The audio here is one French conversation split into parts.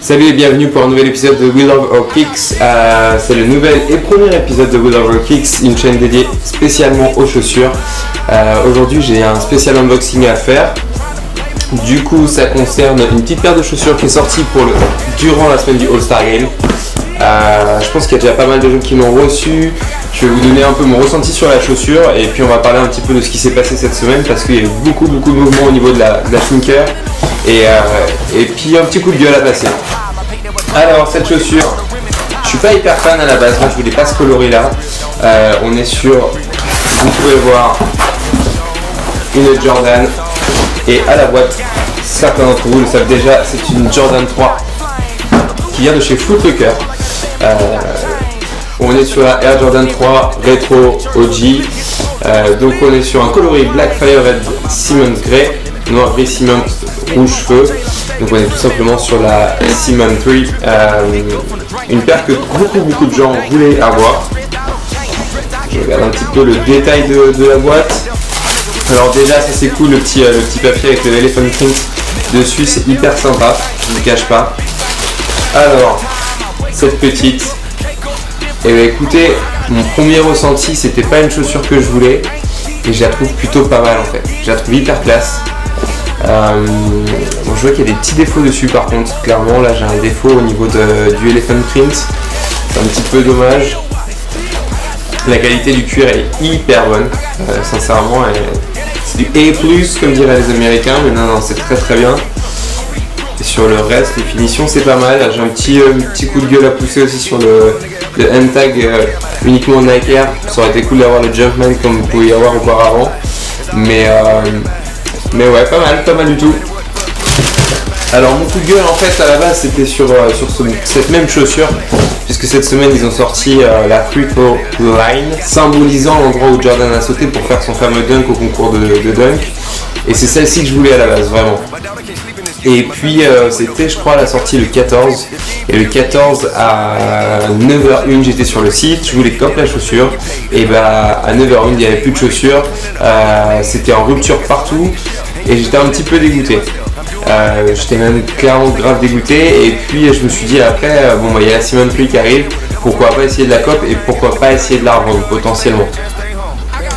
Salut et bienvenue pour un nouvel épisode de We Love Our Kicks. C'est le nouvel et premier épisode de We Love Our Kicks, une chaîne dédiée spécialement aux chaussures. Aujourd'hui j'ai un spécial unboxing à faire. Du coup ça concerne une petite paire de chaussures qui est sortie durant la semaine du All-Star Game. Je pense qu'il y a déjà pas mal de gens qui l'ont reçu. Je vais vous donner un peu mon ressenti sur la chaussure et puis on va parler un petit peu de ce qui s'est passé cette semaine parce qu'il y a eu beaucoup de mouvements au niveau de la sneaker et puis un petit coup de gueule à passer. Alors cette chaussure, je suis pas hyper fan à la base, moi je voulais pas ce coloris là. On est sur, vous pouvez voir, une Jordan et à la boîte, certains d'entre vous le savent déjà, c'est une Jordan 3 qui vient de chez Foot Locker. On est sur la Air Jordan 3 Retro OG. Donc on est sur un coloris Black Fire Red Cement Grey, noir gris ciment rouge feu. Donc on est tout simplement sur la Cement 3, une paire que beaucoup de gens voulaient avoir. Je regarde un petit peu le détail de la boîte. Alors déjà ça c'est cool, le petit papier avec le Elephant Print dessus, c'est hyper sympa, je ne vous cache pas. Alors cette petite, et bien écoutez, mon premier ressenti c'était pas une chaussure que je voulais et je la trouve plutôt pas mal en fait, je la trouve hyper classe. Bon, je vois qu'il y a des petits défauts dessus par contre, clairement là j'ai un défaut au niveau du Elephant Print, c'est un petit peu dommage. La qualité du cuir est hyper bonne, sincèrement, c'est du A+, comme diraient les Américains, mais non c'est très bien. Et sur le reste, les finitions c'est pas mal, j'ai un petit coup de gueule à pousser aussi sur le M-Tag uniquement Nike Air, ça aurait été cool d'avoir le Jumpman comme vous pouvez y avoir auparavant, mais ouais, pas mal du tout. Alors mon coup de gueule en fait à la base c'était sur cette même chaussure, puisque cette semaine ils ont sorti la Triple Line, symbolisant l'endroit où Jordan a sauté pour faire son fameux dunk au concours de dunk, et c'est celle-ci que je voulais à la base vraiment. Et puis c'était je crois la sortie le 14, et le 14 à 9h01 j'étais sur le site, je voulais cop la chaussure, et bah à 9h01 il n'y avait plus de chaussures, c'était en rupture partout et j'étais un petit peu dégoûté. J'étais même clairement grave dégoûté, et puis je me suis dit après bon il y a la Cement 3 qui arrive, pourquoi pas essayer de la cop et pourquoi pas essayer de la revendre potentiellement.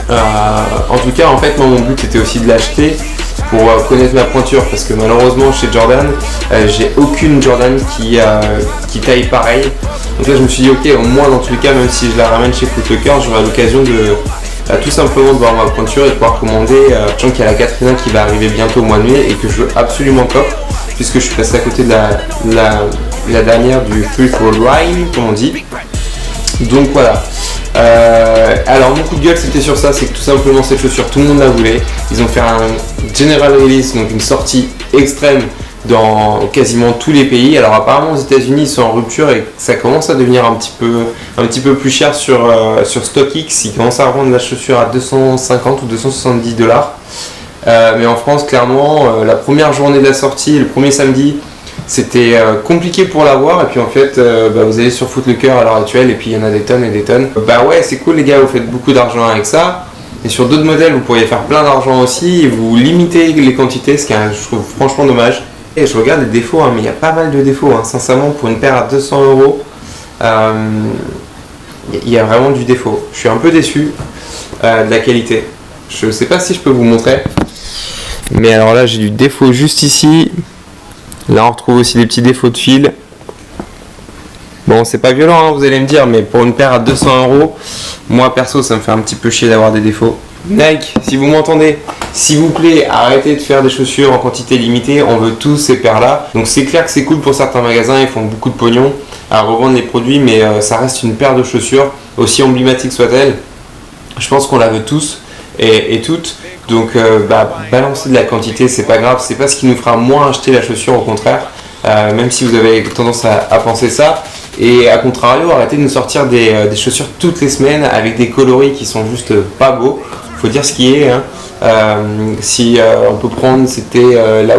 En tout cas en fait moi mon but était aussi de l'acheter pour connaître ma pointure, parce que malheureusement chez Jordan j'ai aucune Jordan qui taille pareil. Donc là je me suis dit ok, au moins dans tous les cas, même si je la ramène chez Foot Locker, j'aurai l'occasion de tout simplement de voir ma pointure et de pouvoir commander, sachant qu'il y a la Katrina qui va arriver bientôt au mois de mai et que je veux absolument cop, puisque je suis passé à côté de la dernière du Free for Line comme on dit. Donc voilà. Alors mon coup de gueule c'était sur ça, c'est que tout simplement cette chaussure tout le monde la voulait. Ils ont fait un general release, donc une sortie extrême dans quasiment tous les pays. Alors apparemment aux États-Unis ils sont en rupture et ça commence à devenir un petit peu plus cher sur StockX. Ils commencent à revendre la chaussure à 250 ou 270 $. Mais en France clairement la première journée de la sortie, le premier samedi, c'était compliqué pour l'avoir, et puis en fait vous allez sur Foot Locker à l'heure actuelle et puis il y en a des tonnes et des tonnes. Bah ouais c'est cool les gars, vous faites beaucoup d'argent avec ça, et sur d'autres modèles vous pourriez faire plein d'argent aussi et vous limitez les quantités, ce qui est je trouve franchement dommage. Et je regarde les défauts mais il y a pas mal de défauts sincèrement pour une paire à 200 €. Il y a vraiment du défaut, je suis un peu déçu de la qualité. Je sais pas si je peux vous montrer, mais alors là j'ai du défaut juste ici. Là on retrouve aussi des petits défauts de fil. Bon c'est pas violent vous allez me dire, mais pour une paire à 200 €, moi perso ça me fait un petit peu chier d'avoir des défauts. Nike, si vous m'entendez, s'il vous plaît arrêtez de faire des chaussures en quantité limitée, on veut tous ces paires là. Donc c'est clair que c'est cool pour certains magasins, ils font beaucoup de pognon à revendre les produits, mais ça reste une paire de chaussures, aussi emblématique soit-elle. Je pense qu'on la veut tous et toutes. Donc balancer de la quantité c'est pas grave, c'est pas ce qui nous fera moins acheter la chaussure, au contraire, même si vous avez tendance à penser ça. Et à contrario, arrêtez de nous sortir des chaussures toutes les semaines avec des coloris qui sont juste pas beaux, faut dire ce qui est si on peut prendre, c'était la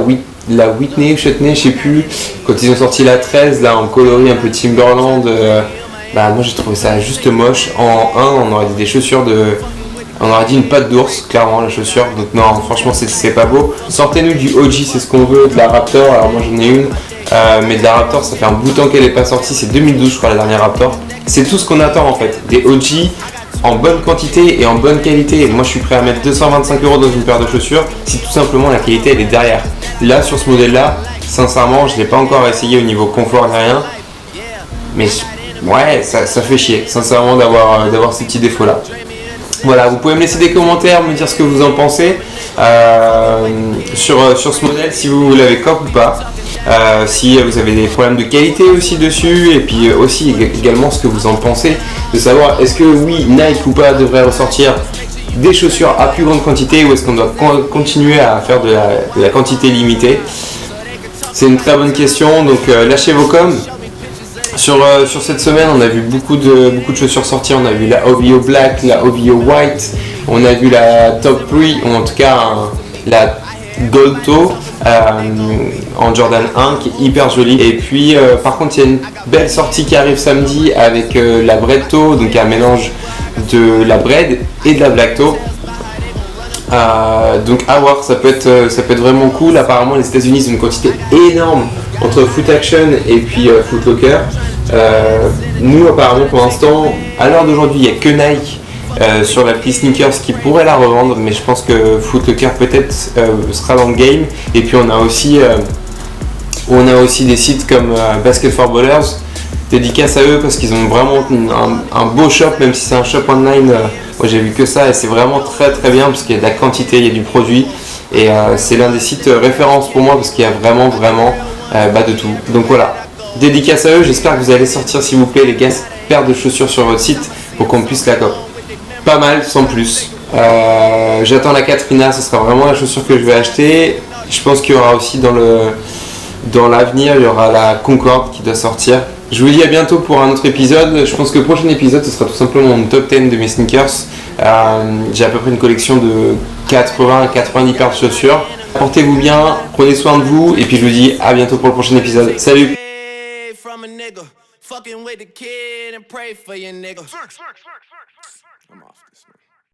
Whitney, je sais plus, quand ils ont sorti la 13 là en coloris un peu Timberland, moi j'ai trouvé ça juste moche. En 1 on aurait dit des chaussures on aurait dit une patte d'ours, clairement la chaussure, donc non franchement c'est pas beau. Sortez-nous du OG, c'est ce qu'on veut, de la Raptor, alors moi j'en ai une, mais de la Raptor ça fait un bout de temps qu'elle n'est pas sortie, c'est 2012 je crois la dernière Raptor. C'est tout ce qu'on attend en fait, des OG en bonne quantité et en bonne qualité. Moi je suis prêt à mettre 225 € dans une paire de chaussures si tout simplement la qualité elle est derrière. Là sur ce modèle là, sincèrement je ne l'ai pas encore essayé au niveau confort ni rien, mais ouais ça fait chier sincèrement d'avoir ces petits défauts là. Voilà, vous pouvez me laisser des commentaires, me dire ce que vous en pensez sur ce modèle, si vous l'avez cop ou pas, si vous avez des problèmes de qualité aussi dessus, et puis aussi également ce que vous en pensez, de savoir est-ce que oui, Nike ou pas devrait ressortir des chaussures à plus grande quantité, ou est-ce qu'on doit continuer à faire de la quantité limitée. C'est une très bonne question, donc lâchez vos coms. Sur cette semaine, on a vu beaucoup de chaussures sortir. On a vu la OVO Black, la OVO White, on a vu la Top 3, ou en tout cas la Gold Toe en Jordan 1 qui est hyper jolie. Et puis par contre, il y a une belle sortie qui arrive samedi avec la Bread Toe, donc un mélange de la Bread et de la Black Toe. Donc à voir, ça peut être vraiment cool. Apparemment les États-Unis ont une quantité énorme entre Foot Action et puis Foot Locker. Nous apparemment pour l'instant, à l'heure d'aujourd'hui, il n'y a que Nike sur l'appli Sneakers qui pourrait la revendre, mais je pense que Foot Locker peut-être sera dans le game. Et puis on a aussi des sites comme Basket for Ballers, dédicace à eux parce qu'ils ont vraiment un beau shop, même si c'est un shop online. Moi j'ai vu que ça et c'est vraiment très très bien parce qu'il y a de la quantité, il y a du produit et c'est l'un des sites références pour moi parce qu'il y a vraiment de tout. Donc voilà, dédicace à eux, j'espère que vous allez sortir s'il vous plaît les gars, paire de chaussures sur votre site pour qu'on puisse la cope. Pas mal sans plus. J'attends la Katrina, ce sera vraiment la chaussure que je vais acheter. Je pense qu'il y aura aussi dans l'avenir, il y aura la Concorde qui doit sortir. Je vous dis à bientôt pour un autre épisode. Je pense que le prochain épisode, ce sera tout simplement mon top 10 de mes sneakers. J'ai à peu près une collection de 80 à 90 paires de chaussures. Portez-vous bien, prenez soin de vous, et puis je vous dis à bientôt pour le prochain épisode. Salut! I'm off.